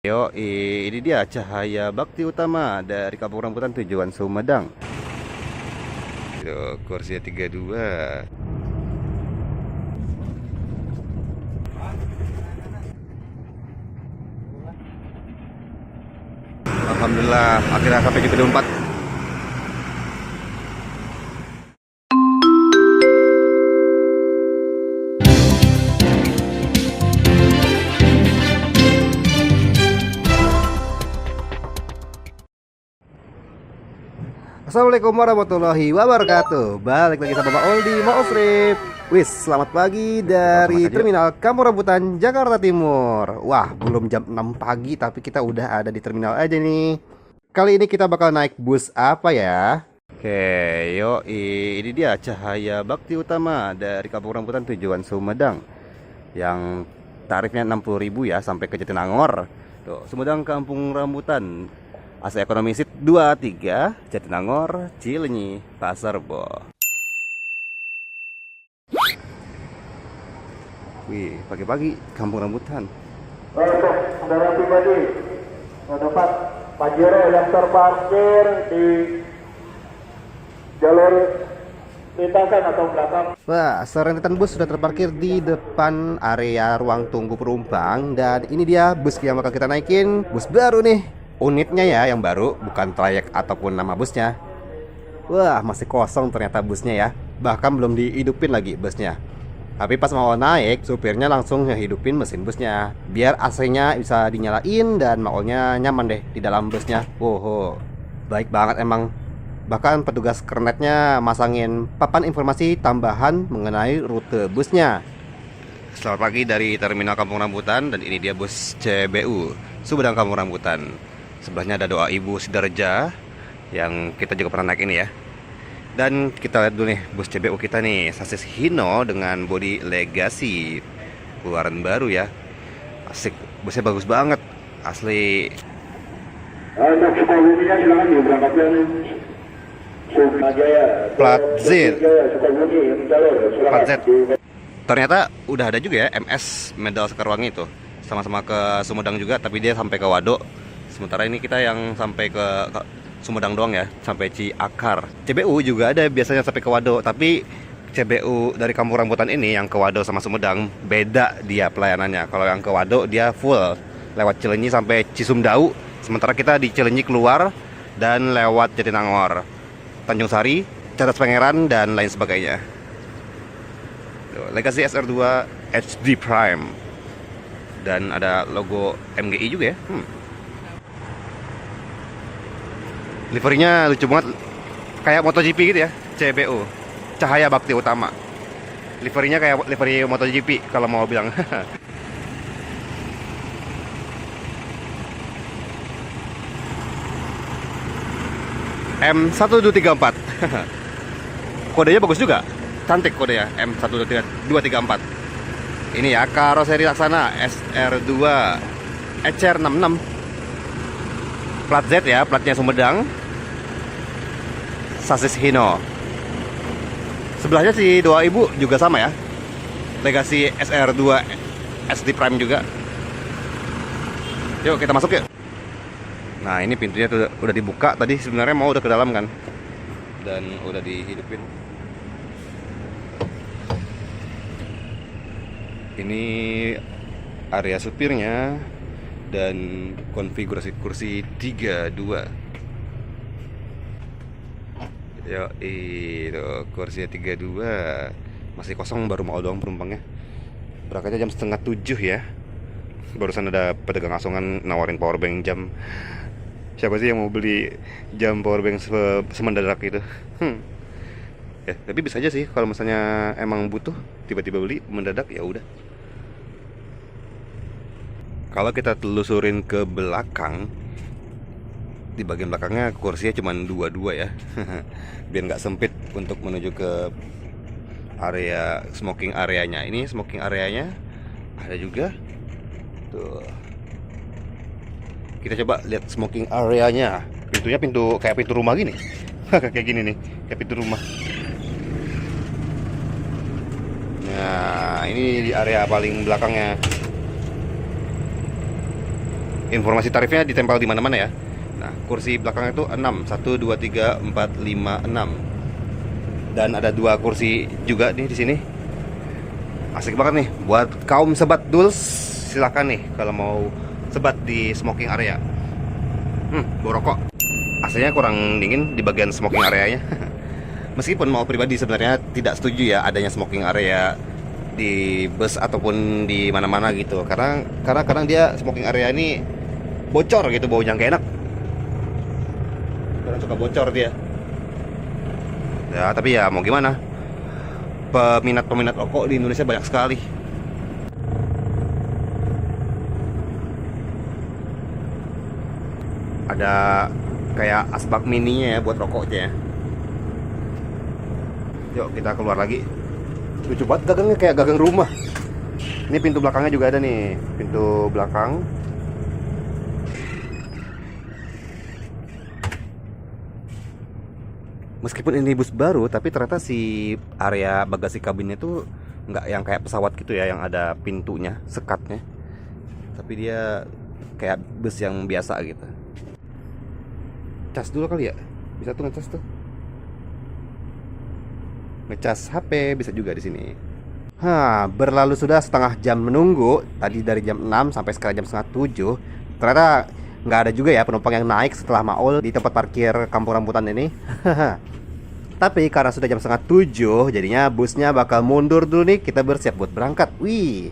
Yo, ini dia cahaya bakti utama dari Kampung Rambutan tujuan Sumedang. Yo, kursi 32. Alhamdulillah, akhirnya sampai juga 4. Assalamualaikum warahmatullahi wabarakatuh. Balik lagi sama Bang Oldi Maofrip. Wis, selamat pagi dari Terminal Kampung Rambutan, Jakarta Timur. Wah, belum jam 6 pagi tapi kita udah ada di terminal aja nih. Kali ini kita bakal naik bus apa ya? Oke, yuk, ini dia cahaya bakti utama dari Kampung Rambutan tujuan Sumedang. Yang tarifnya 60.000 ya sampai ke Jatinangor. Tuh, Sumedang Kampung Rambutan. AC ekonomi seat 23, Jatinangor, Cileunyi, Pasar Bo. Wih, pagi-pagi Kampung Rambutan. Untuk kendaraan pribadi, tempat Pajero yang terparkir di jalur lintasan atau belakang. Wah, serentetan bus sudah terparkir di depan area ruang tunggu penumpang. Dan ini dia bus yang bakal kita naikin. Bus baru nih. Unitnya ya yang baru, bukan trayek ataupun nama busnya. Wah, masih kosong ternyata busnya ya. Bahkan belum dihidupin lagi busnya. Tapi pas mau naik, supirnya langsung ngehidupin mesin busnya biar AC-nya bisa dinyalain dan maulnya nyaman deh di dalam busnya. Oh, baik banget emang. Bahkan petugas kernetnya masangin papan informasi tambahan mengenai rute busnya. Selamat pagi dari Terminal Kampung Rambutan. Dan ini dia bus CBU Sumedang Kampung Rambutan. Sebelahnya ada doa Ibu Sidarja yang kita juga pernah naik ini ya. Dan kita lihat dulu nih bus CBU kita nih, sasis Hino dengan bodi Legacy, keluaran baru ya. Asik, busnya bagus banget, asli. Untuk Sukabumi-nya silakan diberangkatkan. Sukajaya. Plat Z. Sukabumi jalur. Plat Z. Ternyata udah ada juga ya MS Medal Sekarwangi itu. Sama-sama ke Sumedang juga, tapi dia sampai ke Waduk. Sementara ini kita yang sampai ke Sumedang doang ya, sampai Ciakar. CBU juga ada biasanya sampai ke Waduk, tapi CBU dari Kampung Rambutan ini yang ke Waduk sama Sumedang beda dia pelayanannya. Kalau yang ke Waduk dia full lewat Cileunyi sampai Cisumdawu, sementara kita di Cileunyi keluar dan lewat Jatinangor, Tanjung Sari, Cadas Pangeran dan lain sebagainya. Legacy SR2 HD Prime dan ada logo MGI juga ya. Liverinya lucu banget, kayak MotoGP gitu ya. CBU Cahaya Bakti Utama. Liverinya kayak livery MotoGP kalau mau bilang. M1234. Kodenya bagus juga, cantik kodenya M1234. Ini ya karoseri laksana SR2 ECR66. Plat Z ya, platnya Sumedang. Sasis Hino. Sebelahnya si doa Ibu juga sama ya. Legacy SR2 SD Prime juga. Yuk kita masuk yuk. Nah, ini pintunya tuh udah dibuka tadi, sebenarnya mau udah ke dalam kan. Dan udah dihidupin. Ini area supirnya dan konfigurasi kursi 32. Yo, itu kursinya 32. Masih kosong, baru mau doang penumpangnya. Berangkatnya jam 6:30 ya. Barusan ada pedagang asongan nawarin powerbank jam. Siapa sih yang mau beli jam powerbank semendadak itu? Ya, tapi bisa aja sih kalau misalnya emang butuh tiba-tiba beli mendadak ya udah. Kalau kita telusurin ke belakang, di bagian belakangnya kursinya cuma 22 ya. Biar nggak sempit untuk menuju ke area smoking areanya. Ini smoking areanya ada juga. Tuh. Kita coba lihat smoking areanya. Pintunya kayak pintu rumah gini. Kayak gini nih, kayak pintu rumah. Nah, ini di area paling belakangnya. informasi tarifnya ditempel di mana-mana ya. Nah, kursi belakang itu 6, 1 2 3 4 5 6. Dan ada 2 kursi juga nih di sini. Asik banget nih buat kaum sebat Duls. Silakan nih kalau mau sebat di smoking area. Bau rokok. Aslinya kurang dingin di bagian smoking areanya. Meskipun mau pribadi sebenarnya tidak setuju ya adanya smoking area di bus ataupun di mana-mana gitu. Karena kadang dia smoking area ini bocor gitu, baunya nggak enak. Kadang suka bocor dia. Ya tapi ya mau gimana? Peminat rokok di Indonesia banyak sekali. Ada kayak asbak mininya ya buat rokoknya. Yuk kita keluar lagi. Lucu banget gagangnya, kayak gagang rumah. Ini pintu belakangnya juga ada nih, pintu belakang. Meskipun ini bus baru, tapi ternyata si area bagasi kabinnya tuh nggak yang kayak pesawat gitu ya, yang ada pintunya, sekatnya. Tapi dia kayak bus yang biasa gitu. Cas dulu kali ya, bisa tuh ngecas tuh. Ngecas HP bisa juga di sini. Berlalu sudah setengah jam menunggu. Tadi dari jam 6 sampai sekarang jam setengah 7. Ternyata nggak ada juga ya penumpang yang naik setelah Maul di tempat parkir Kampung Rambutan ini. Tapi karena sudah jam setengah 7, jadinya busnya bakal mundur dulu nih. Kita bersiap buat berangkat. Wih.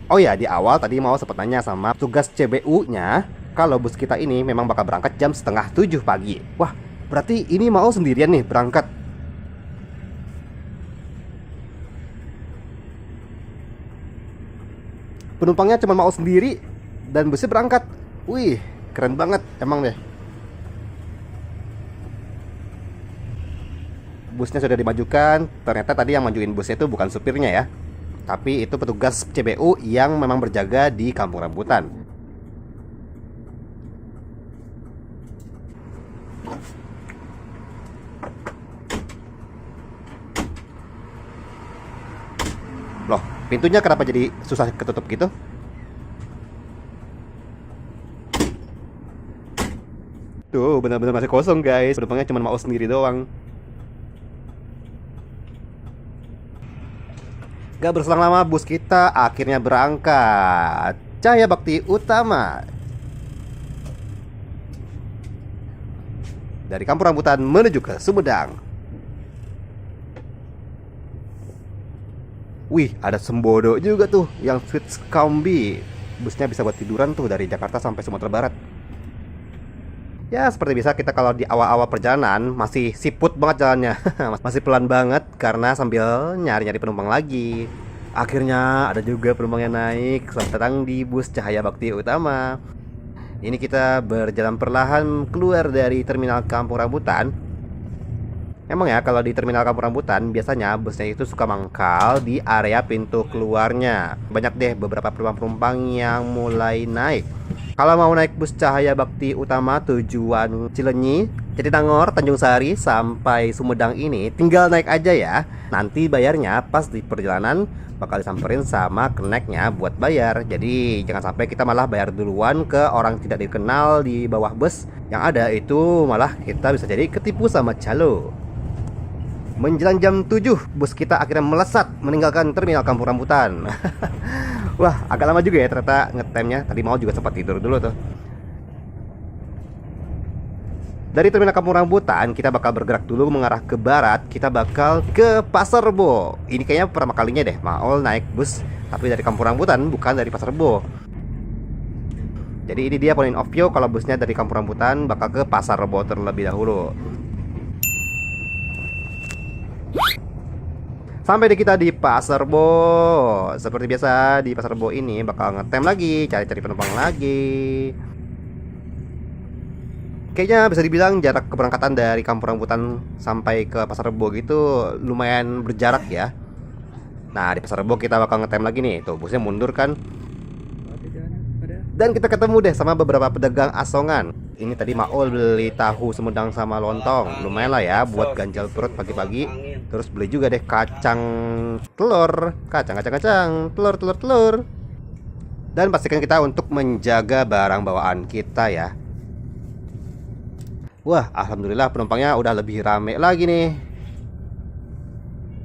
Oh ya, di awal tadi mau sempat nanya sama tugas CBU-nya kalau bus kita ini memang bakal berangkat jam setengah 7 pagi. Wah, berarti ini mau sendirian nih berangkat. Penumpangnya cuma mau sendiri dan busnya berangkat. Wih, keren banget emang deh. Busnya sudah dimajukan. Ternyata tadi yang majuin busnya itu bukan supirnya ya, tapi itu petugas CBU yang memang berjaga di Kampung Rambutan. Loh, pintunya kenapa jadi susah ketutup gitu? Tuh, benar-benar masih kosong guys. Penumpangnya cuma mau sendiri doang. Gak berselang lama bus kita akhirnya berangkat. Cahaya Bakti Utama dari Kampung Rambutan menuju ke Sumedang. Wih, ada Sembodo juga tuh yang Sweet Combi. Busnya bisa buat tiduran tuh dari Jakarta sampai Sumatera Barat. Ya seperti biasa kita kalau di awal-awal perjalanan masih siput banget jalannya. Masih pelan banget karena sambil nyari-nyari penumpang lagi. Akhirnya ada juga penumpang yang naik. Selamat datang di bus Cahaya Bakti Utama. Ini kita berjalan perlahan keluar dari terminal Kampung Rambutan. Emang ya kalau di terminal Kampung Rambutan biasanya busnya itu suka mangkal di area pintu keluarnya. Banyak deh beberapa penumpang yang mulai naik. Kalau mau naik bus Cahaya Bakti Utama tujuan Cilenyi, Jatinangor, Tanjung Sari sampai Sumedang ini tinggal naik aja ya. Nanti bayarnya pas di perjalanan bakal disamperin sama keneknya buat bayar. Jadi jangan sampai kita malah bayar duluan ke orang tidak dikenal di bawah bus. Yang ada itu malah kita bisa jadi ketipu sama calo. Menjelang jam 7, bus kita akhirnya melesat meninggalkan terminal Kampung Rambutan. Wah, agak lama juga ya ternyata ngetemnya. Tadi mau juga sempat tidur dulu tuh. Dari terminal Kampung Rambutan, kita bakal bergerak dulu mengarah ke barat. Kita bakal ke Pasar Rebo. Ini kayaknya pertama kalinya deh Maul naik bus, tapi dari Kampung Rambutan, bukan dari Pasar Rebo. Jadi ini dia point of view kalau busnya dari Kampung Rambutan bakal ke Pasar Rebo terlebih dahulu. Sampai di kita di Pasar Rebo. Seperti biasa di Pasar Rebo ini bakal ngetem lagi, cari-cari penumpang lagi. Kayaknya bisa dibilang jarak keberangkatan dari Kampung Rambutan sampai ke Pasar Rebo gitu lumayan berjarak ya. Nah di Pasar Rebo kita bakal ngetem lagi nih. Tuh busnya mundur kan. Dan kita ketemu deh sama beberapa pedagang asongan. Ini tadi Maul beli tahu Sumedang sama lontong. Lumayan lah ya buat ganjal perut pagi-pagi. Terus beli juga deh kacang telur. Kacang, telur. Dan pastikan kita untuk menjaga barang bawaan kita ya. Wah, alhamdulillah penumpangnya udah lebih rame lagi nih.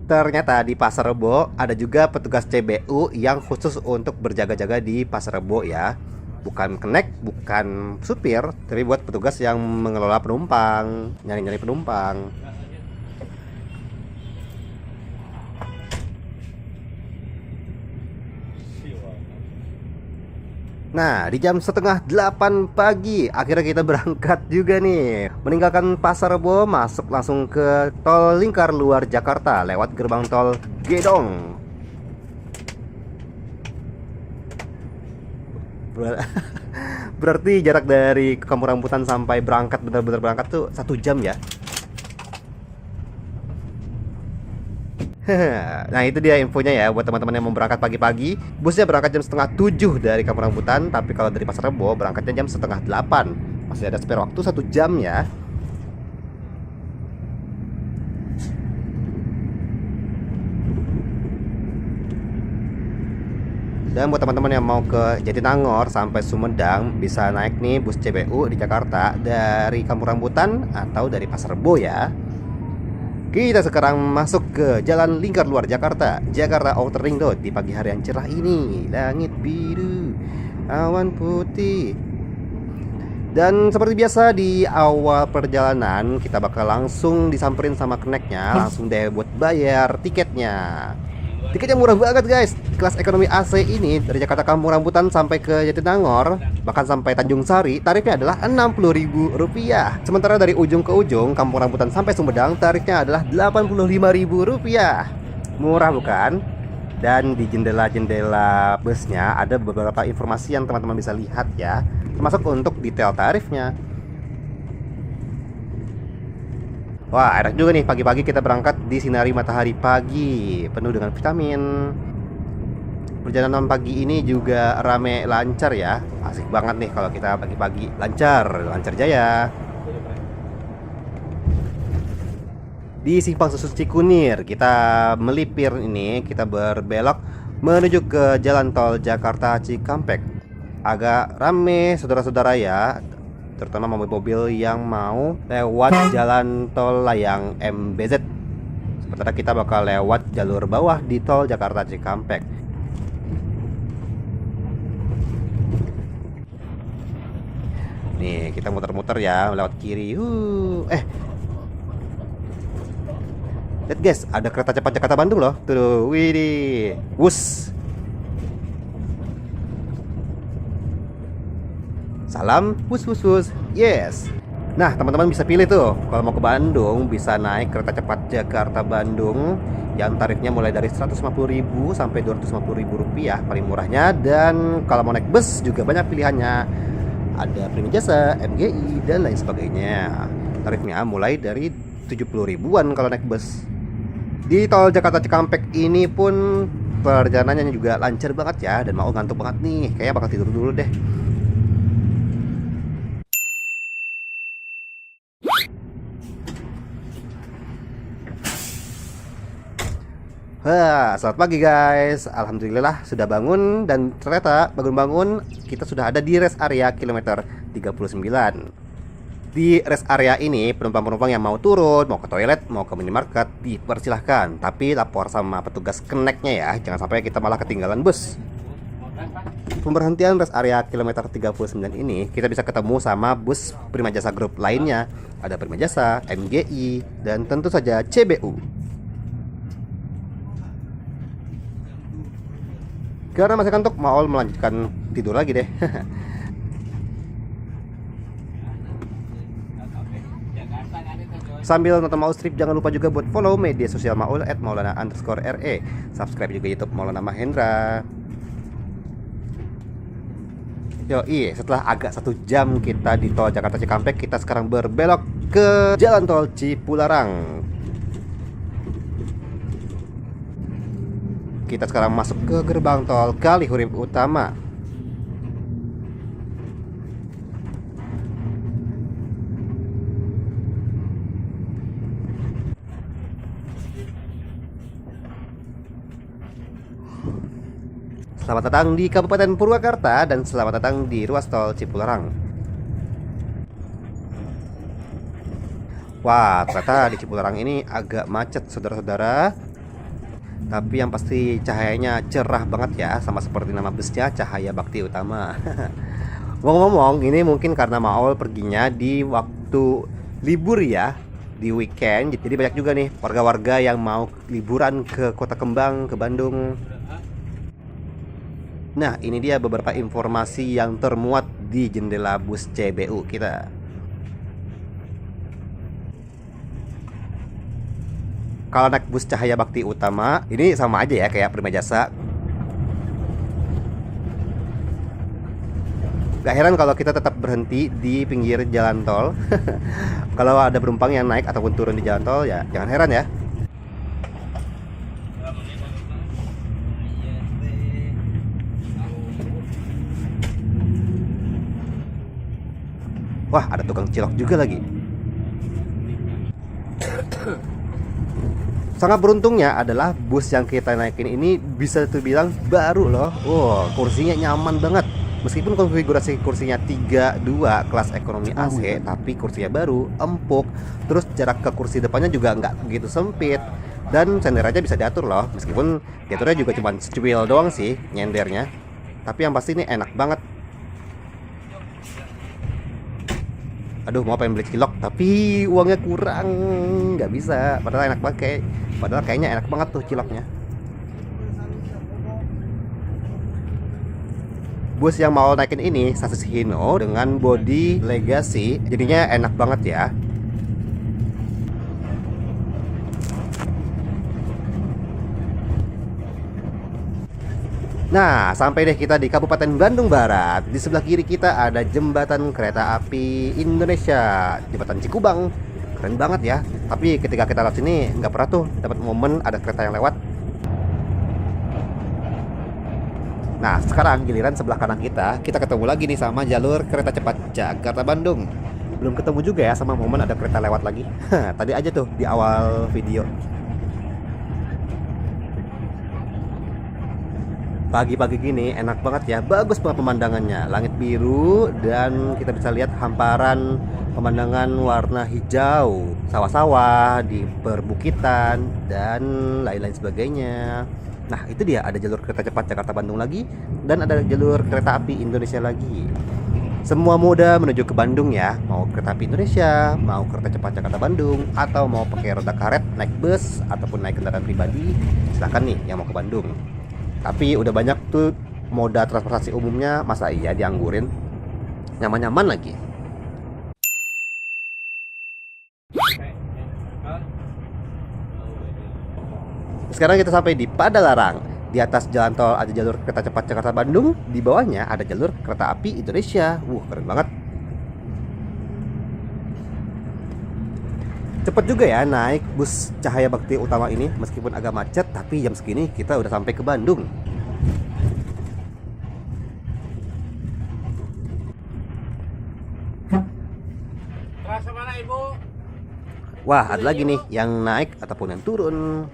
Ternyata di Pasar Rebo ada juga petugas CBU yang khusus untuk berjaga-jaga di Pasar Rebo ya. Bukan kenek, bukan supir, tapi buat petugas yang mengelola penumpang, nyari-nyari penumpang. Nah, di jam setengah 8 pagi akhirnya kita berangkat juga nih. Meninggalkan Pasar Rebo, masuk langsung ke tol lingkar luar Jakarta lewat gerbang tol Gedong. Berarti jarak dari Kampung Rambutan sampai berangkat benar-benar berangkat tuh 1 jam ya. Nah itu dia infonya ya buat teman-teman yang mau berangkat pagi-pagi. Busnya berangkat jam setengah 7 dari Kampung Rambutan, tapi kalau dari Pasar Rebo berangkatnya jam setengah 8. Masih ada spare waktu 1 jam ya. Dan buat teman-teman yang mau ke Jatinangor sampai Sumedang, bisa naik nih bus CBU di Jakarta dari Kampung Rambutan atau dari Pasar Rebo ya. Kita sekarang masuk ke jalan lingkar luar Jakarta, Jakarta Outer Ring Road di pagi hari yang cerah ini. Langit biru, awan putih. Dan seperti biasa di awal perjalanan kita bakal langsung disamperin sama keneknya, langsung deh buat bayar tiketnya. Tiketnya murah banget guys. Kelas ekonomi AC ini dari Jakarta Kampung Rambutan sampai ke Jatinangor, bahkan sampai Tanjung Sari, tarifnya adalah Rp60.000. Sementara dari ujung ke ujung Kampung Rambutan sampai Sumedang, tarifnya adalah Rp85.000. Murah bukan? Dan di jendela-jendela busnya ada beberapa informasi yang teman-teman bisa lihat ya, termasuk untuk detail tarifnya. Wah, enak juga nih pagi-pagi kita berangkat di sinari matahari pagi, penuh dengan vitamin. Perjalanan pagi ini juga rame lancar ya. Asik banget nih kalau kita pagi-pagi lancar jaya. Di Simpang Susun Cikunir kita melipir ini, kita berbelok menuju ke jalan tol Jakarta Cikampek. Agak rame saudara-saudara ya, terutama mobil-mobil yang mau lewat jalan tol layang MBZ. Sementara kita bakal lewat jalur bawah di tol Jakarta Cikampek. Nih kita muter-muter ya lewat kiri. Lihat guys, ada kereta cepat Jakarta Bandung loh. Tuh, widih, wus. Salam, wus. Yes. Nah, teman-teman bisa pilih tuh. Kalau mau ke Bandung, bisa naik kereta cepat Jakarta Bandung yang tarifnya mulai dari Rp150.000 sampai Rp250.000 paling murahnya. Dan kalau mau naik bus juga banyak pilihannya. Ada Prima Jasa, MGI, dan lain sebagainya. Tarifnya mulai dari 70.000-an kalau naik bus. Di tol Jakarta Cikampek ini pun perjalanannya juga lancar banget ya. Dan mau ngantuk banget nih, kayaknya bakal tidur dulu deh. Selamat pagi guys. Alhamdulillah sudah bangun. Dan ternyata bangun-bangun kita sudah ada di rest area kilometer 39. Di rest area ini penumpang-penumpang yang mau turun, mau ke toilet, mau ke minimarket dipersilahkan. Tapi lapor sama petugas keneknya ya, jangan sampai kita malah ketinggalan bus. Pemberhentian rest area kilometer 39 ini kita bisa ketemu sama bus Prima Jasa Group lainnya. Ada Prima Jasa, MGI, dan tentu saja CBU. Karena masih kantuk, Maul melanjutkan tidur lagi deh. Sambil nonton Maul Strip, jangan lupa juga buat follow media sosial Maul @maulana_re. Subscribe juga YouTube Maulana Mahendra. Yoi, setelah agak 1 jam kita di tol Jakarta Cikampek, kita sekarang berbelok ke jalan tol Cipularang. Kita sekarang masuk ke gerbang tol Kalihurip Utama. Selamat datang di Kabupaten Purwakarta dan selamat datang di ruas tol Cipularang. Wah, ternyata di Cipularang ini agak macet saudara-saudara. Tapi yang pasti cahayanya cerah banget ya, sama seperti nama busnya, Cahaya Bakti Utama. Ngomong-ngomong, ini mungkin karena Maol perginya di waktu libur ya, di weekend. Jadi banyak juga nih warga-warga yang mau liburan ke Kota Kembang, ke Bandung. Nah, ini dia beberapa informasi yang termuat di jendela bus CBU kita. Kalau naik bus Cahaya Bakti Utama, ini sama aja ya kayak Prima Jasa. Gak heran kalau kita tetap berhenti di pinggir jalan tol. Kalau ada penumpang yang naik ataupun turun di jalan tol, ya jangan heran ya. Wah, ada tukang cilok juga lagi. Sangat beruntungnya adalah bus yang kita naikin ini bisa terbilang baru loh. Wow, kursinya nyaman banget. Meskipun konfigurasi kursinya 32 kelas ekonomi AC, tapi kursinya baru, empuk. Terus jarak ke kursi depannya juga nggak begitu sempit. Dan sender aja bisa diatur loh. Meskipun diaturnya juga cuma secuil doang sih nyendernya. Tapi yang pasti ini enak banget. Aduh, mau pengen beli cilok tapi uangnya kurang, nggak bisa. Padahal enak banget padahal kayaknya enak banget tuh ciloknya. Bus yang mau naikin ini sasis Hino dengan bodi Legacy, jadinya enak banget ya. Nah, sampai deh kita di Kabupaten Bandung Barat. Di sebelah kiri kita ada jembatan kereta api Indonesia, jembatan Cikubang. Keren banget ya. Tapi ketika kita lewat sini nggak pernah tuh dapat momen ada kereta yang lewat. Nah, sekarang giliran sebelah kanan kita ketemu lagi nih sama jalur kereta cepat Jakarta Bandung. Belum ketemu juga ya sama momen ada kereta lewat lagi. Tadi aja tuh di awal video. Pagi-pagi gini enak banget ya, bagus banget pemandangannya. Langit biru dan kita bisa lihat hamparan pemandangan warna hijau, sawah-sawah di perbukitan dan lain-lain sebagainya. Nah, itu dia, ada jalur kereta cepat Jakarta Bandung lagi dan ada jalur kereta api Indonesia lagi. Semua moda menuju ke Bandung ya, mau kereta api Indonesia, mau kereta cepat Jakarta Bandung, atau mau pakai roda karet, naik bus ataupun naik kendaraan pribadi, silahkan nih yang mau ke Bandung. Tapi udah banyak tuh moda transportasi umumnya, masa iya dianggurin? Nyaman-nyaman lagi. Sekarang kita sampai di Padalarang. Di atas jalan tol ada jalur kereta cepat Jakarta Bandung, di bawahnya ada jalur kereta api Indonesia. Keren banget. Cepet juga ya naik bus Cahaya Bakti Utama ini, meskipun agak macet, tapi jam segini kita udah sampai ke Bandung. Terasa mana Ibu? Wah, ada lagi nih yang naik ataupun yang turun.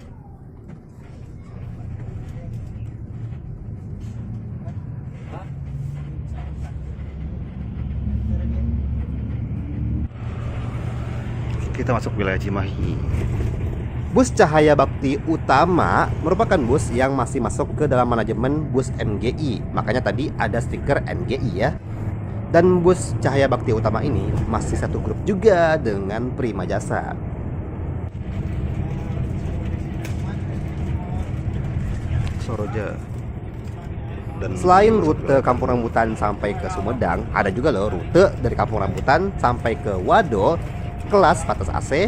Kita masuk wilayah Cimahi. Bus Cahaya Bakti Utama merupakan bus yang masih masuk ke dalam manajemen bus NGI. Makanya tadi ada stiker NGI ya. Dan bus Cahaya Bakti Utama ini masih satu grup juga dengan Prima Jasa. Soroja. Dan selain rute Kampung Rambutan sampai ke Sumedang, ada juga loh rute dari Kampung Rambutan sampai ke Wado kelas batas AC,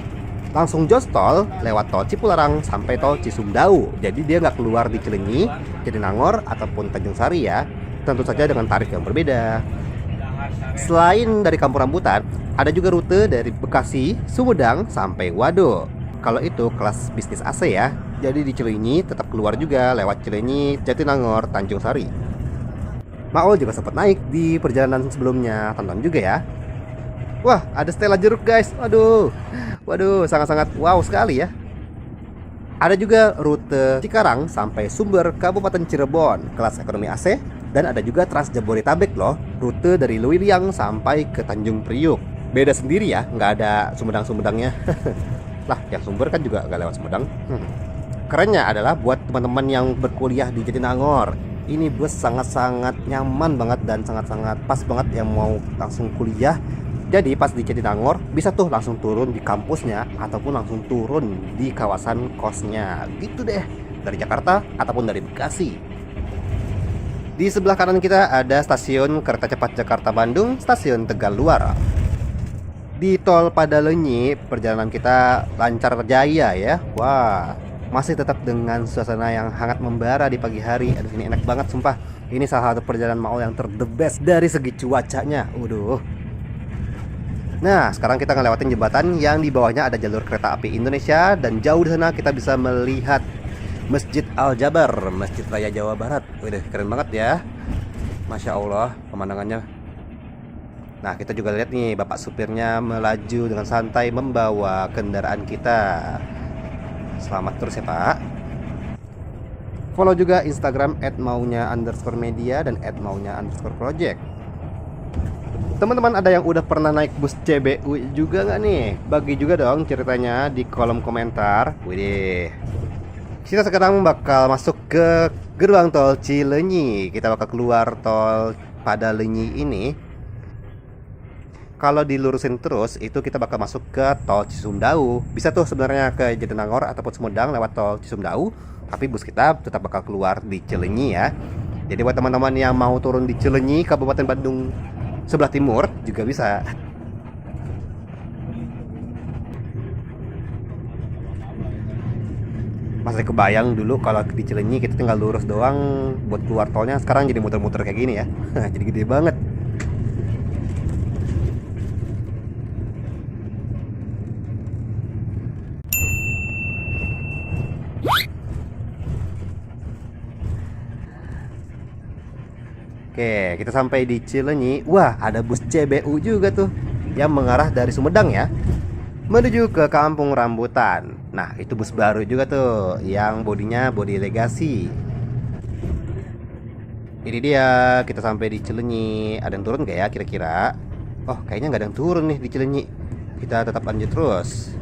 langsung jos tol lewat tol Cipularang sampai tol Cisumdawu. Jadi dia nggak keluar di Cilenyi, Jatinangor ataupun Tanjung Sari ya. Tentu saja dengan tarif yang berbeda. Selain dari Kampung Rambutan, ada juga rute dari Bekasi, Sumedang sampai Wado. Kalau itu kelas bisnis AC ya. Jadi di Cilenyi tetap keluar juga lewat Cilenyi, Jatinangor, Tanjung Sari. Maol juga sempat naik di perjalanan sebelumnya, tonton juga ya. Wah, ada Stella jeruk guys. Waduh, sangat-sangat wow sekali ya. Ada juga rute Cikarang sampai Sumber Kabupaten Cirebon kelas ekonomi AC, dan ada juga Trans Jabodetabek loh, rute dari Lewiliang sampai ke Tanjung Priuk. Beda sendiri ya, nggak ada Sumedang-Sumedangnya. Lah, yang Sumber kan juga nggak lewat Sumedang. Kerennya adalah buat teman-teman yang berkuliah di Jatinangor, ini bus sangat-sangat nyaman banget dan sangat-sangat pas banget yang mau langsung kuliah. Jadi pas di Jatinangor bisa tuh langsung turun di kampusnya ataupun langsung turun di kawasan kosnya. Gitu deh, dari Jakarta ataupun dari Bekasi. Di sebelah kanan kita ada stasiun kereta cepat Jakarta Bandung, stasiun Tegaluar. Di tol Padalenyi perjalanan kita lancar jaya ya. Wah, masih tetap dengan suasana yang hangat membara di pagi hari. Aduh, ini enak banget sumpah. Ini salah satu perjalanan Maol yang the best dari segi cuacanya. Waduh. Nah, sekarang kita ngelewatin jembatan yang di bawahnya ada jalur kereta api Indonesia, dan jauh di sana kita bisa melihat Masjid Al-Jabar, Masjid Raya Jawa Barat. Wih, keren banget ya. Masya Allah pemandangannya. Nah, kita juga lihat nih bapak supirnya melaju dengan santai membawa kendaraan kita. Selamat terus ya Pak. Follow juga Instagram @maunya_media dan @maunya_project. Teman-teman ada yang udah pernah naik bus CBU juga nggak nih? Bagi juga dong ceritanya di kolom komentar. Widih. Kita sekarang bakal masuk ke gerbang tol Cileunyi. Kita bakal keluar tol Padalenyi ini. Kalau dilurusin terus itu kita bakal masuk ke tol Cisumdawu. Bisa tuh sebenarnya ke Jatinangor ataupun Sumedang lewat tol Cisumdawu, tapi bus kita tetap bakal keluar di Cileunyi ya. Jadi buat teman-teman yang mau turun di Cileunyi, Kabupaten Bandung sebelah timur juga bisa. Masih kebayang dulu kalau di Cileunyi kita tinggal lurus doang buat keluar tolnya, sekarang jadi muter-muter kayak gini ya. Jadi gede banget. Oke, kita sampai di Cileunyi. Wah, ada bus CBU juga tuh yang mengarah dari Sumedang ya, menuju ke Kampung Rambutan. Nah, itu bus baru juga tuh yang bodinya bodi legasi. Ini dia, kita sampai di Cileunyi. Ada yang turun gak ya kira-kira? Oh, kayaknya nggak ada yang turun nih di Cileunyi. Kita tetap lanjut terus.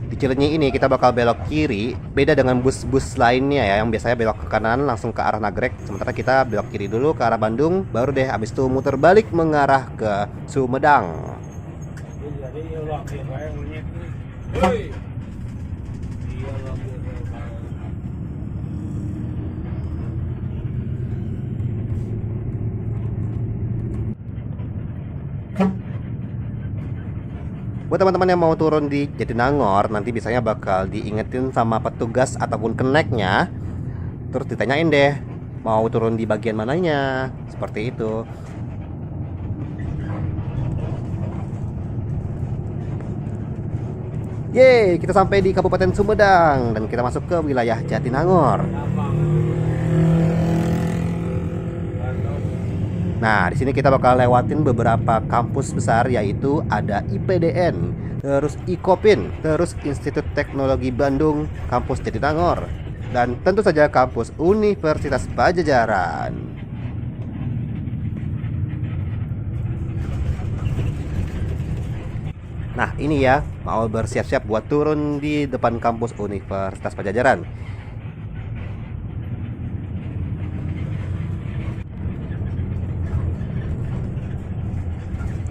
Di Cileunyi ini kita bakal belok kiri. Beda dengan bus-bus lainnya ya, yang biasanya belok ke kanan langsung ke arah Nagrek. Sementara kita belok kiri dulu ke arah Bandung, baru deh abis itu muter balik mengarah ke Sumedang. Buat teman-teman yang mau turun di Jatinangor, nanti biasanya bakal diingetin sama petugas ataupun keneknya. Terus ditanyain deh, mau turun di bagian mananya, seperti itu. Yeay, kita sampai di Kabupaten Sumedang dan kita masuk ke wilayah Jatinangor. Nah, di sini kita bakal lewatin beberapa kampus besar, yaitu ada IPDN, terus IKOPIN, terus Institut Teknologi Bandung, kampus Jatinangor, dan tentu saja kampus Universitas Padjadjaran. Nah, ini ya, mau bersiap-siap buat turun di depan kampus Universitas Padjadjaran.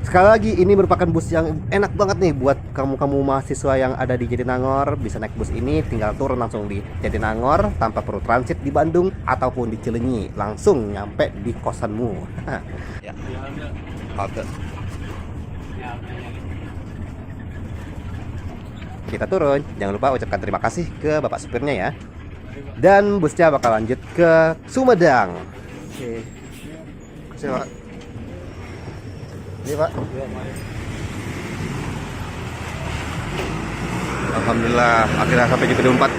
Sekali lagi, ini merupakan bus yang enak banget nih buat kamu-kamu mahasiswa yang ada di Jatinangor. Bisa naik bus ini, tinggal turun langsung di Jatinangor tanpa perlu transit di Bandung ataupun di Cileunyi, langsung nyampe di kosanmu. Ya. Halte. Kita turun, jangan lupa ucapkan terima kasih ke bapak supirnya ya. Dan busnya bakal lanjut ke Sumedang. Oke. Kasih Pak. Ini Pak. Alhamdulillah, akhirnya sampai di gedung 4.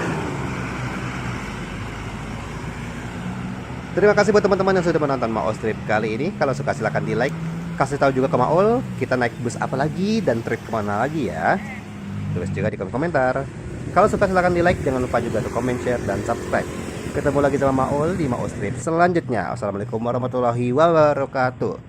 Terima kasih buat teman-teman yang sudah menonton Maol Trip kali ini. Kalau suka silahkan di like, kasih tahu juga ke Maol kita naik bus apa lagi dan trip kemana lagi ya. Tulis juga di kolom komentar. Kalau suka silahkan di like, jangan lupa juga untuk comment, share, dan subscribe. Ketemu lagi sama Maul di Maul Street selanjutnya. Wassalamualaikum warahmatullahi wabarakatuh.